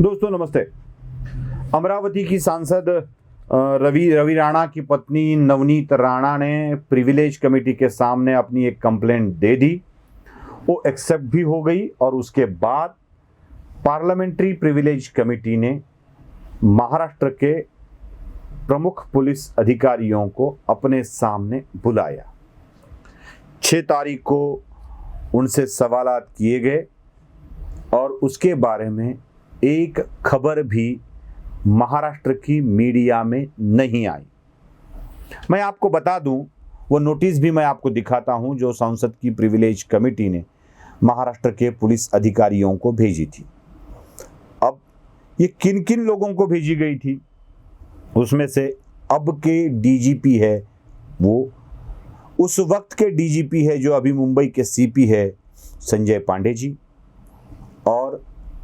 दोस्तों नमस्ते। अमरावती की सांसद रवि राणा की पत्नी नवनीत राणा ने प्रिविलेज कमेटी के सामने अपनी एक कंप्लेंट दे दी। वो एक्सेप्ट भी हो गई और उसके बाद पार्लियामेंट्री प्रिविलेज कमेटी ने महाराष्ट्र के प्रमुख पुलिस अधिकारियों को अपने सामने बुलाया। 6 तारीख को उनसे सवालात किए गए और उसके बारे में एक खबर भी महाराष्ट्र की मीडिया में नहीं आई। मैं आपको बता दूं, वो नोटिस भी मैं आपको दिखाता हूं जो संसद की प्रिविलेज कमेटी ने महाराष्ट्र के पुलिस अधिकारियों को भेजी थी। अब ये किन किन लोगों को भेजी गई थी, उसमें से अब के डीजीपी है, वो उस वक्त के डीजीपी है जो अभी मुंबई के सीपी है, संजय पांडे जी, और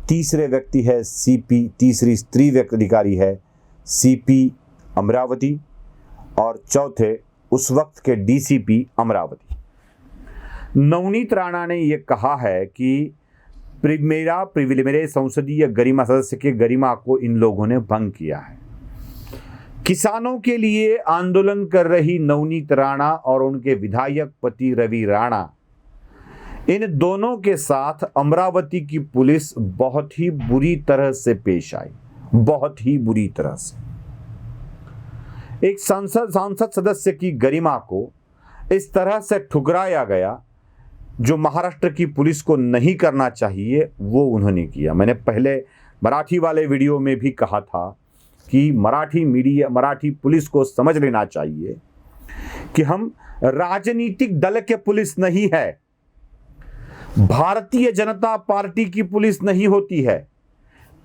तीसरे व्यक्ति है सीपी, तीसरी स्त्री व्यक्ति अधिकारी है सीपी अमरावती, और चौथे उस वक्त के डीसीपी अमरावती। नवनीत राणा ने यह कहा है कि मेरे संसदीय गरिमा सदस्य के गरिमा को इन लोगों ने भंग किया है। किसानों के लिए आंदोलन कर रही नवनीत राणा और उनके विधायक पति रवि राणा, इन दोनों के साथ अमरावती की पुलिस बहुत ही बुरी तरह से पेश आई, बहुत ही बुरी तरह से। एक सांसद सदस्य की गरिमा को इस तरह से ठुकराया गया, जो महाराष्ट्र की पुलिस को नहीं करना चाहिए वो उन्होंने किया। मैंने पहले मराठी वाले वीडियो में भी कहा था कि मराठी पुलिस को समझ लेना चाहिए कि हम राजनीतिक दल के पुलिस नहीं है, भारतीय जनता पार्टी की पुलिस नहीं होती है,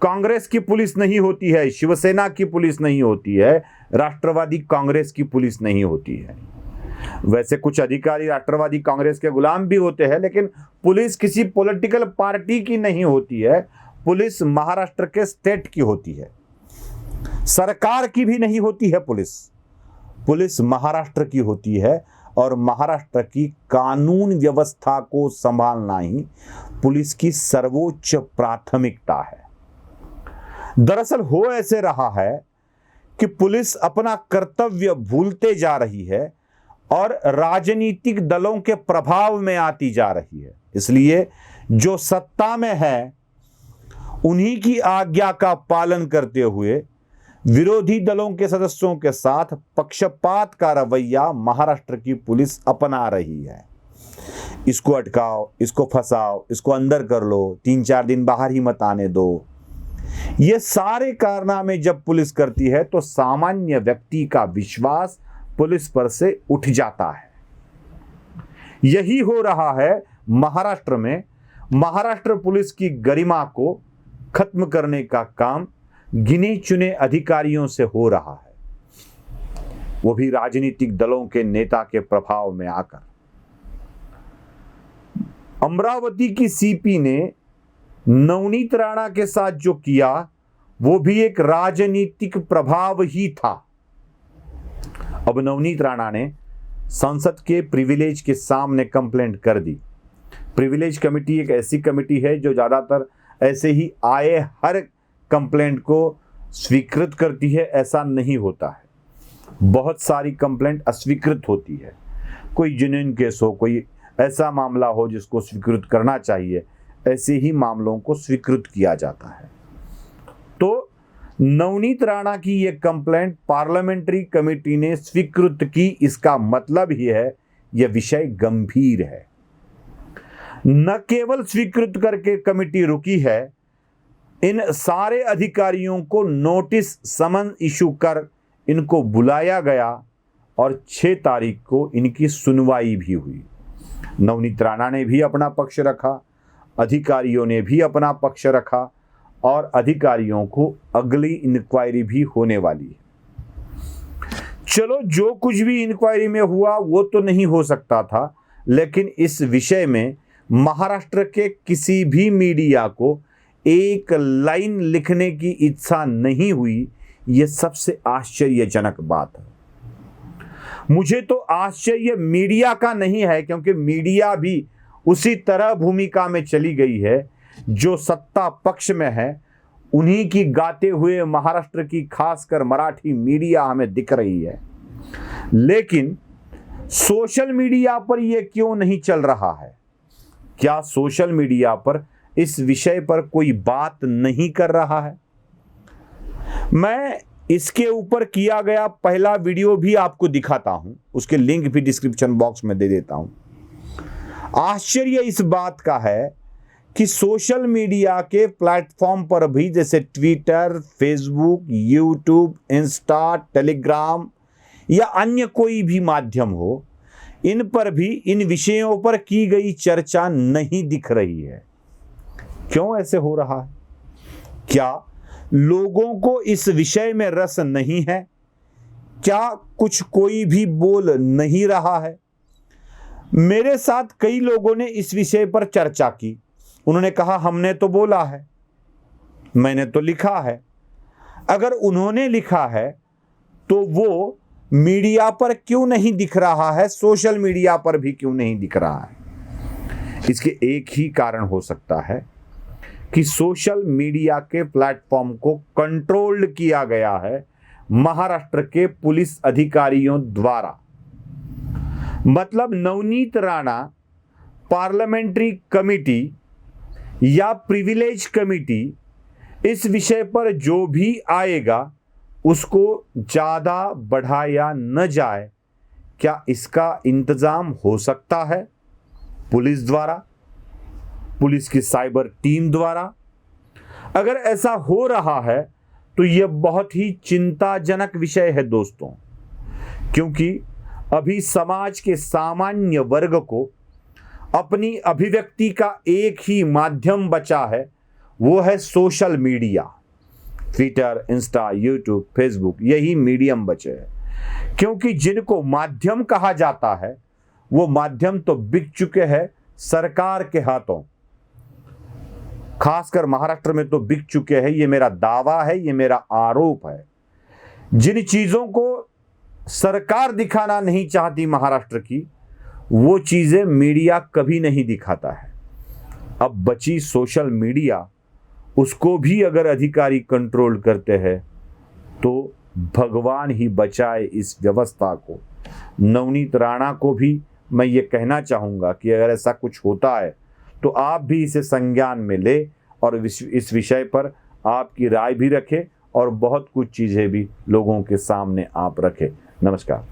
कांग्रेस की पुलिस नहीं होती है, शिवसेना की पुलिस नहीं होती है, राष्ट्रवादी कांग्रेस की पुलिस नहीं होती है। वैसे कुछ अधिकारी राष्ट्रवादी कांग्रेस के गुलाम भी होते हैं, लेकिन पुलिस किसी पॉलिटिकल पार्टी की नहीं होती है। पुलिस महाराष्ट्र के स्टेट की होती है, सरकार की भी नहीं होती है। पुलिस महाराष्ट्र की होती है और महाराष्ट्र की कानून व्यवस्था को संभालना ही पुलिस की सर्वोच्च प्राथमिकता है। दरअसल हो ऐसे रहा है कि पुलिस अपना कर्तव्य भूलते जा रही है और राजनीतिक दलों के प्रभाव में आती जा रही है। इसलिए जो सत्ता में है उन्हीं की आज्ञा का पालन करते हुए विरोधी दलों के सदस्यों के साथ पक्षपात का रवैया महाराष्ट्र की पुलिस अपना रही है। इसको अटकाओ, इसको फंसाओ, इसको अंदर कर लो, 3-4 दिन बाहर ही मत आने दो। ये सारे कारनामे जब पुलिस करती है तो सामान्य व्यक्ति का विश्वास पुलिस पर से उठ जाता है। यही हो रहा है महाराष्ट्र में। महाराष्ट्र पुलिस की गरिमा को खत्म करने का काम गिने चुने अधिकारियों से हो रहा है, वो भी राजनीतिक दलों के नेता के प्रभाव में आकर। अमरावती की सीपी ने नवनीत राणा के साथ जो किया वो भी एक राजनीतिक प्रभाव ही था। अब नवनीत राणा ने संसद के प्रिविलेज के सामने कंप्लेंट कर दी। प्रिविलेज कमेटी एक ऐसी कमेटी है जो ज्यादातर ऐसे ही आए हर कंप्लेंट को स्वीकृत करती है, ऐसा नहीं होता है। बहुत सारी कंप्लेंट अस्वीकृत होती है। कोई जेन्युइन केस हो, कोई ऐसा मामला हो जिसको स्वीकृत करना चाहिए, ऐसे ही मामलों को स्वीकृत किया जाता है। तो नवनीत राणा की यह कंप्लेंट पार्लियामेंट्री कमेटी ने स्वीकृत की, इसका मतलब ही है यह विषय गंभीर है। न केवल स्वीकृत करके कमेटी रुकी है, इन सारे अधिकारियों को नोटिस समन इशू कर इनको बुलाया गया और 6 तारीख को इनकी सुनवाई भी हुई। नवनीत राणा ने भी अपना पक्ष रखा, अधिकारियों ने भी अपना पक्ष रखा और अधिकारियों को अगली इंक्वायरी भी होने वाली है। चलो, जो कुछ भी इंक्वायरी में हुआ वो तो नहीं हो सकता था, लेकिन इस विषय में महाराष्ट्र के किसी भी मीडिया को एक लाइन लिखने की इच्छा नहीं हुई। यह सबसे आश्चर्यजनक बात है। मुझे तो आश्चर्य मीडिया का नहीं है, क्योंकि मीडिया भी उसी तरह भूमिका में चली गई है जो सत्ता पक्ष में है उन्हीं की गाते हुए महाराष्ट्र की खासकर मराठी मीडिया हमें दिख रही है। लेकिन सोशल मीडिया पर यह क्यों नहीं चल रहा है? क्या सोशल मीडिया पर इस विषय पर कोई बात नहीं कर रहा है? मैं इसके ऊपर किया गया पहला वीडियो भी आपको दिखाता हूं, उसके लिंक भी डिस्क्रिप्शन बॉक्स में दे देता हूं। आश्चर्य इस बात का है कि सोशल मीडिया के प्लेटफॉर्म पर भी, जैसे Twitter, Facebook, YouTube, Insta, Telegram या अन्य कोई भी माध्यम हो, इन पर भी इन विषयों पर की गई चर्चा नहीं दिख रही है। क्यों ऐसे हो रहा है? क्या लोगों को इस विषय में रस नहीं है? क्या कुछ कोई भी बोल नहीं रहा है? मेरे साथ कई लोगों ने इस विषय पर चर्चा की। उन्होंने कहा हमने तो बोला है, मैंने तो लिखा है। अगर उन्होंने लिखा है तो वो मीडिया पर क्यों नहीं दिख रहा है? सोशल मीडिया पर भी क्यों नहीं दिख रहा है? इसके एक ही कारण हो सकता है कि सोशल मीडिया के प्लेटफॉर्म को कंट्रोल्ड किया गया है महाराष्ट्र के पुलिस अधिकारियों द्वारा। मतलब नवनीत राणा पार्लियामेंट्री कमेटी या प्रिविलेज कमेटी इस विषय पर जो भी आएगा उसको ज़्यादा बढ़ाया न जाए, क्या इसका इंतज़ाम हो सकता है पुलिस द्वारा, पुलिस की साइबर टीम द्वारा? अगर ऐसा हो रहा है तो यह बहुत ही चिंताजनक विषय है दोस्तों, क्योंकि अभी समाज के सामान्य वर्ग को अपनी अभिव्यक्ति का एक ही माध्यम बचा है, वो है social media. Twitter, Insta, YouTube, Facebook, यही मीडियम बचे हैं। क्योंकि जिनको माध्यम कहा जाता है वो माध्यम तो बिक चुके हैं सरकार के हाथों, खासकर महाराष्ट्र में तो बिक चुके हैं। ये मेरा दावा है, ये मेरा आरोप है। जिन चीजों को सरकार दिखाना नहीं चाहती महाराष्ट्र की, वो चीजें मीडिया कभी नहीं दिखाता है। अब बची सोशल मीडिया, उसको भी अगर अधिकारी कंट्रोल करते हैं तो भगवान ही बचाए इस व्यवस्था को। नवनीत राणा को भी मैं ये कहना चाहूँगा कि अगर ऐसा कुछ होता है तो आप भी इसे संज्ञान में ले और इस विषय पर आपकी राय भी रखें और बहुत कुछ चीज़ें भी लोगों के सामने आप रखें। नमस्कार।